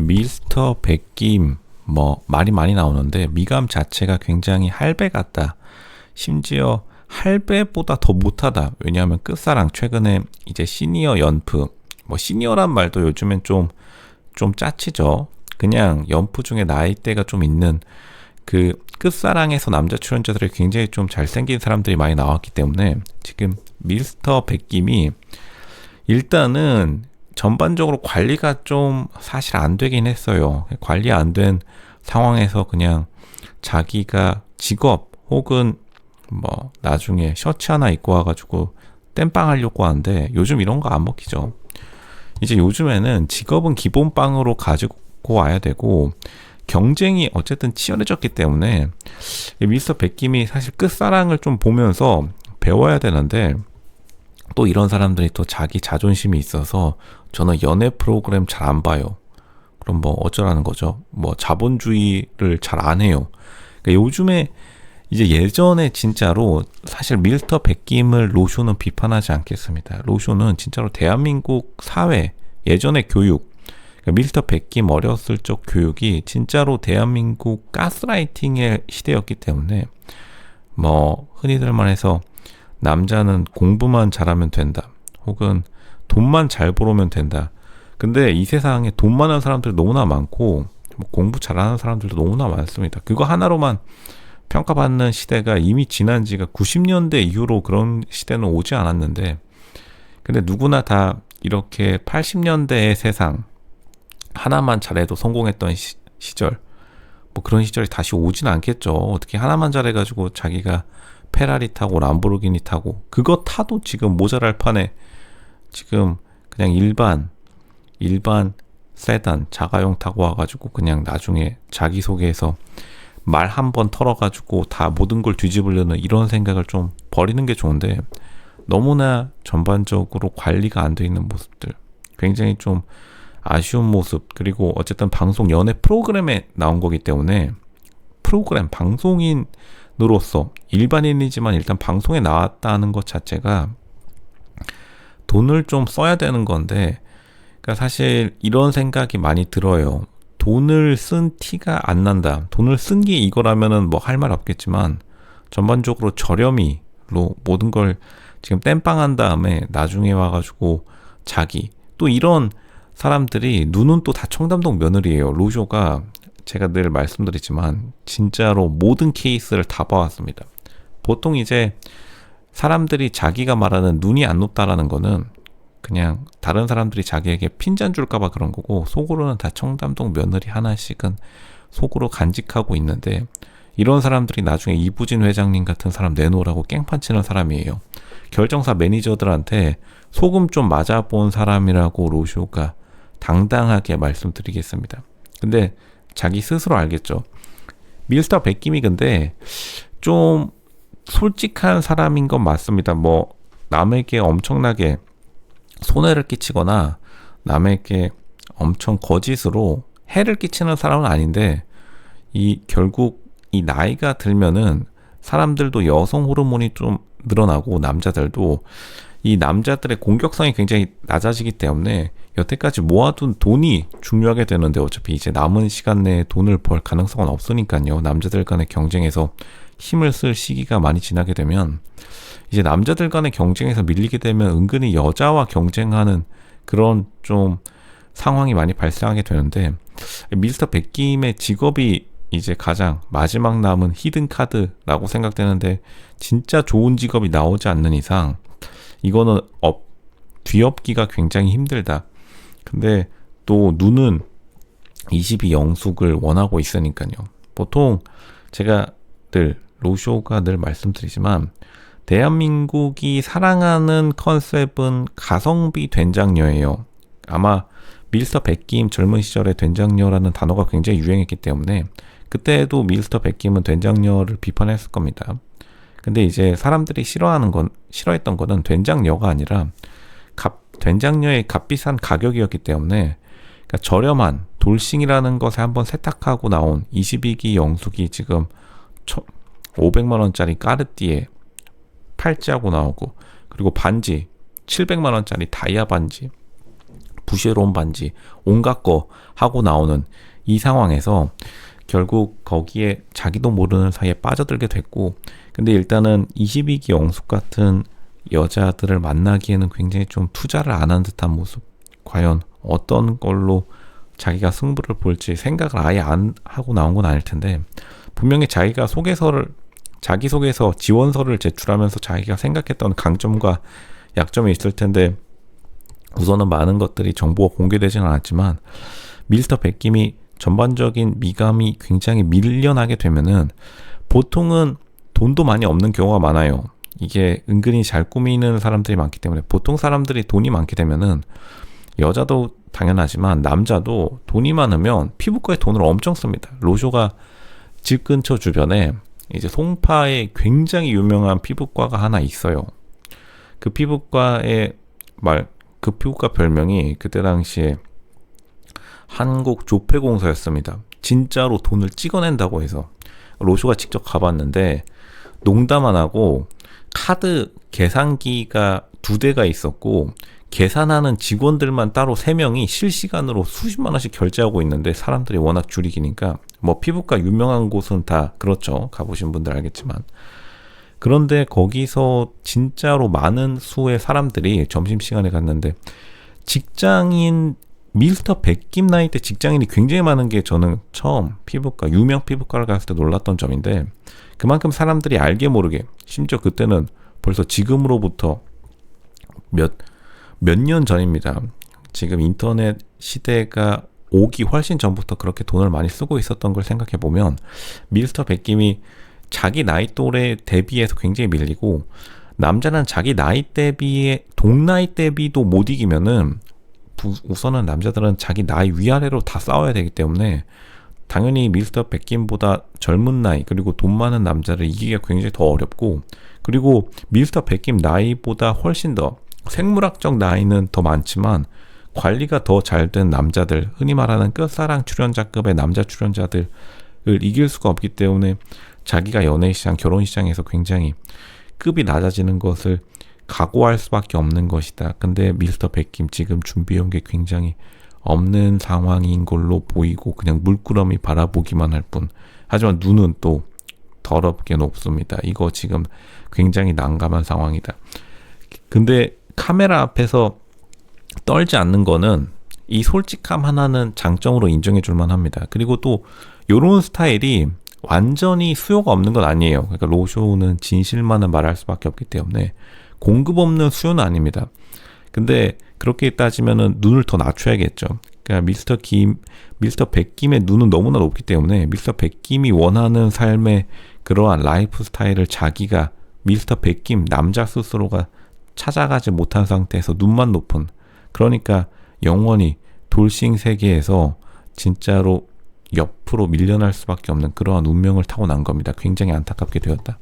미스터 백김 뭐 말이 많이 나오는데 미감 자체가 굉장히 할배 같다. 심지어 할배보다 더 못하다. 왜냐하면 끝사랑 최근에 이제 시니어 연프 뭐 시니어란 말도 요즘엔 좀 짜치죠. 그냥 연프 중에 나이대가 좀 있는 그 끝사랑에서 남자 출연자들이 굉장히 좀 잘생긴 사람들이 많이 나왔기 때문에 지금 미스터 백김이 일단은 전반적으로 관리가 좀 사실 안 되긴 했어요. 관리 안 된 상황에서 그냥 자기가 직업 혹은 뭐 나중에 셔츠 하나 입고 와가지고 땜빵 하려고 하는데 요즘 이런 거 안 먹히죠. 이제 요즘에는 직업은 기본빵으로 가지고 와야 되고 경쟁이 어쨌든 치열해졌기 때문에 미스터 백김이 사실 끝사랑을 좀 보면서 배워야 되는데 또 이런 사람들이 또 자기 자존심이 있어서 저는 연애 프로그램 잘 안 봐요. 그럼 뭐 어쩌라는 거죠? 뭐 자본주의를 잘 안 해요. 그러니까 요즘에 이제 예전에 진짜로 사실 미스터 백김을 로쇼는 비판하지 않겠습니다. 로쇼는 진짜로 대한민국 사회 예전의 교육 그러니까 미스터 백김 어렸을 적 교육이 진짜로 대한민국 가스라이팅의 시대였기 때문에 뭐 흔히들 말해서 남자는 공부만 잘하면 된다. 혹은 돈만 잘 벌으면 된다. 근데 이 세상에 돈 많은 사람들 너무나 많고 뭐 공부 잘하는 사람들도 너무나 많습니다. 그거 하나로만 평가받는 시대가 이미 지난 지가 90년대 이후로 그런 시대는 오지 않았는데 근데 누구나 다 이렇게 80년대의 세상 하나만 잘해도 성공했던 시절 뭐 그런 시절이 다시 오진 않겠죠. 어떻게 하나만 잘해가지고 자기가 페라리 타고 람보르기니 타고 그거 타도 지금 모자랄 판에 지금 그냥 일반 세단 자가용 타고 와가지고 그냥 나중에 자기소개해서 말 한 번 털어가지고 다 모든 걸 뒤집으려는 이런 생각을 좀 버리는 게 좋은데 너무나 전반적으로 관리가 안 돼 있는 모습들 굉장히 좀 아쉬운 모습 그리고 어쨌든 방송 연애 프로그램에 나온 거기 때문에 프로그램 방송인으로서 일반인이지만 일단 방송에 나왔다는 것 자체가 돈을 좀 써야 되는 건데 그러니까 사실 이런 생각이 많이 들어요. 돈을 쓴 티가 안 난다. 돈을 쓴 게 이거라면은 뭐 할 말 없겠지만 전반적으로 저렴이로 모든 걸 지금 땜빵한 다음에 나중에 와가지고 자기 또 이런 사람들이 눈은 또 다 청담동 며느리예요. 로쇼가 제가 늘 말씀드리지만 진짜로 모든 케이스를 다 봐왔습니다. 보통 이제 사람들이 자기가 말하는 눈이 안 높다라는 거는 그냥 다른 사람들이 자기에게 핀잔 줄까봐 그런 거고 속으로는 다 청담동 며느리 하나씩은 속으로 간직하고 있는데 이런 사람들이 나중에 이부진 회장님 같은 사람 내놓으라고 깽판 치는 사람이에요. 결정사 매니저들한테 소금 좀 맞아본 사람이라고 로쇼가 당당하게 말씀드리겠습니다. 근데 자기 스스로 알겠죠. 미스터 백김이 근데 좀 솔직한 사람인 건 맞습니다. 뭐 남에게 엄청나게 손해를 끼치거나 남에게 엄청 거짓으로 해를 끼치는 사람은 아닌데 이 결국 이 나이가 들면은 사람들도 여성 호르몬이 좀 늘어나고 남자들도 이 남자들의 공격성이 굉장히 낮아지기 때문에 여태까지 모아둔 돈이 중요하게 되는데 어차피 이제 남은 시간 내에 돈을 벌 가능성은 없으니까요. 남자들 간의 경쟁에서 힘을 쓸 시기가 많이 지나게 되면 이제 남자들 간의 경쟁에서 밀리게 되면 은근히 여자와 경쟁하는 그런 좀 상황이 많이 발생하게 되는데 미스터 백김의 직업이 이제 가장 마지막 남은 히든카드라고 생각되는데 진짜 좋은 직업이 나오지 않는 이상 이거는 뒤엎기가 굉장히 힘들다. 근데 또 눈은 22 영숙을 원하고 있으니까요. 보통 제가 늘 로쇼가 늘 말씀드리지만 대한민국이 사랑하는 컨셉은 가성비 된장녀예요. 아마 미스터 백김 젊은 시절에 된장녀라는 단어가 굉장히 유행했기 때문에 그때도 미스터 백김은 된장녀를 비판했을 겁니다. 근데 이제 사람들이 싫어했던 거는 된장녀가 아니라 된장녀의 값비싼 가격이었기 때문에 그러니까 저렴한 돌싱이라는 것에 한번 세탁하고 나온 22기 영숙이 지금 500만 원짜리 까르띠에 팔찌하고 나오고 그리고 반지 700만 원짜리 다이아 반지 부쉐론 반지, 온갖 거 하고 나오는 이 상황에서 결국 거기에 자기도 모르는 사이에 빠져들게 됐고, 근데 일단은 22기 영숙 같은 여자들을 만나기에는 굉장히 좀 투자를 안 한 듯한 모습. 과연 어떤 걸로 자기가 승부를 볼지 생각을 아예 안 하고 나온 건 아닐 텐데, 분명히 자기가 자기소개서 지원서를 제출하면서 자기가 생각했던 강점과 약점이 있을 텐데, 우선은 많은 것들이 정보가 공개되지는 않았지만 미스터 백김이 전반적인 미감이 굉장히 밀려나게 되면은 보통은 돈도 많이 없는 경우가 많아요. 이게 은근히 잘 꾸미는 사람들이 많기 때문에, 보통 사람들이 돈이 많게 되면은 여자도 당연하지만 남자도 돈이 많으면 피부과에 돈을 엄청 씁니다. 로쇼가 집 근처 주변에 이제 송파에 굉장히 유명한 피부과가 하나 있어요. 그 피부과 별명이 그때 당시에 한국 조폐공사였습니다. 진짜로 돈을 찍어낸다고 해서 로쇼가 직접 가봤는데, 농담 안 하고 카드 계산기가 2대가 있었고 계산하는 직원들만 따로 3명이 실시간으로 수십만 원씩 결제하고 있는데, 사람들이 워낙 줄이 기니까, 뭐 피부과 유명한 곳은 다 그렇죠. 가보신 분들 알겠지만. 그런데 거기서 진짜로 많은 수의 사람들이 점심시간에 갔는데, 직장인 미스터 백김 나이 때 직장인이 굉장히 많은 게 저는 처음 유명 피부과를 갔을 때 놀랐던 점인데, 그만큼 사람들이 알게 모르게, 심지어 그때는 벌써 지금으로부터 몇 년 전입니다. 지금 인터넷 시대가 오기 훨씬 전부터 그렇게 돈을 많이 쓰고 있었던 걸 생각해 보면, 미스터 백김이 자기 나이 또래 대비해서 굉장히 밀리고, 남자는 자기 나이 대비에 동나이 대비도 못 이기면은 우선은 남자들은 자기 나이 위아래로 다 싸워야 되기 때문에, 당연히 미스터 백김보다 젊은 나이 그리고 돈 많은 남자를 이기기가 굉장히 더 어렵고, 그리고 미스터 백김 나이보다 훨씬 더 생물학적 나이는 더 많지만 관리가 더 잘 된 남자들, 흔히 말하는 끝사랑 출연자급의 남자 출연자들을 이길 수가 없기 때문에 자기가 연예시장, 결혼시장에서 굉장히 급이 낮아지는 것을 각오할 수밖에 없는 것이다. 근데 미스터 백김 지금 준비해온 게 굉장히 없는 상황인 걸로 보이고 그냥 물끄러미 바라보기만 할 뿐. 하지만 눈은 또 더럽게 높습니다. 이거 지금 굉장히 난감한 상황이다. 근데 카메라 앞에서 떨지 않는 거는, 이 솔직함 하나는 장점으로 인정해 줄만 합니다. 그리고 또 요런 스타일이 완전히 수요가 없는 건 아니에요. 그러니까 로쇼는 진실만을 말할 수밖에 없기 때문에 공급 없는 수요는 아닙니다. 근데 그렇게 따지면은 눈을 더 낮춰야겠죠. 그러니까 미스터 백김의 눈은 너무나 높기 때문에 미스터 백김이 원하는 삶의 그러한 라이프 스타일을 자기가, 미스터 백김 남자 스스로가 찾아가지 못한 상태에서 눈만 높은, 그러니까 영원히 돌싱 세계에서 진짜로 옆으로 밀려날 수밖에 없는 그러한 운명을 타고 난 겁니다. 굉장히 안타깝게 되었다.